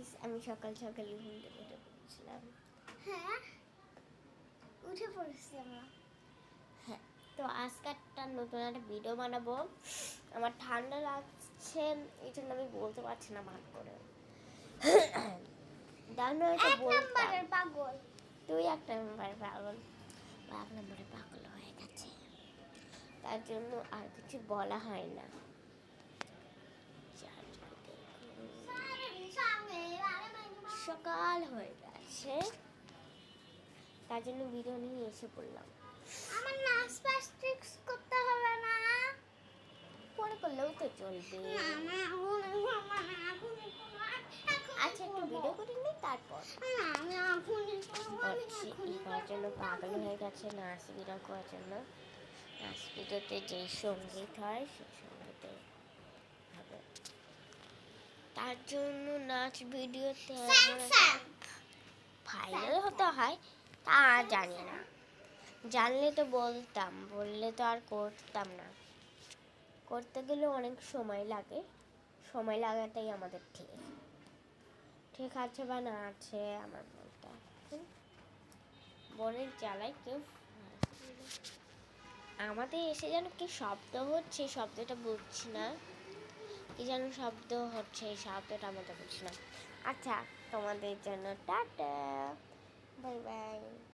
Guys, আমি সকাল সকালই ঘুম থেকে উঠে পড়েছিলাম। হ্যাঁ, উঠে পড়েছি আমরা। হ্যাঁ, তো আজকে একটা নতুন একটা ভিডিও বানাবো। আমার ঠান্ডা লাগছে, এই জন্য আমি বলতে পারছি না ভাগ করে। জানো, তো এক বলতাম নম্বরের পাগল। তুই একটা নম্বরে পাগল, এক নম্বরে পাগল হয়ে গেছে, তার জন্য আর কিছু বলা হয় না। সকাল হয়ে গেছে, তার জন্য ভিডিও নিয়ে এসে পড়লাম। আমার নাচ প্র্যাকটিস করতে হবে না? পরে করলেও তো চলবে। আচ্ছা, একটু ভিডিও করে নিই, তারপর করছি। এবার জন্য পাগল হয়ে গেছে নাচ ভিডিও করার জন্য। নাচ ভিডিওতে যেই সঙ্গীত হয় সেই সঙ্গীতে হবে, তার জন্য নাচ ভিডিওতে ভাইরাল হতে হয় তা জানি না। জানলে তো বলতাম, বললে তো আর করতাম না। করতে গেলে অনেক সময় লাগে, সময় লাগাটাই আমাদের ঠিক। ঠিক আছে বা না আছে আমার বলতে বোনের জ্বালায় কেউ আমাদের এসে যেন কি শব্দ হচ্ছে, শব্দটা বুঝছি না। কি যেন শব্দ হচ্ছে, এই শব্দটা আমাদের বুঝছি না। আচ্ছা, তোমাদের জন্য টাটা, বাই বাই।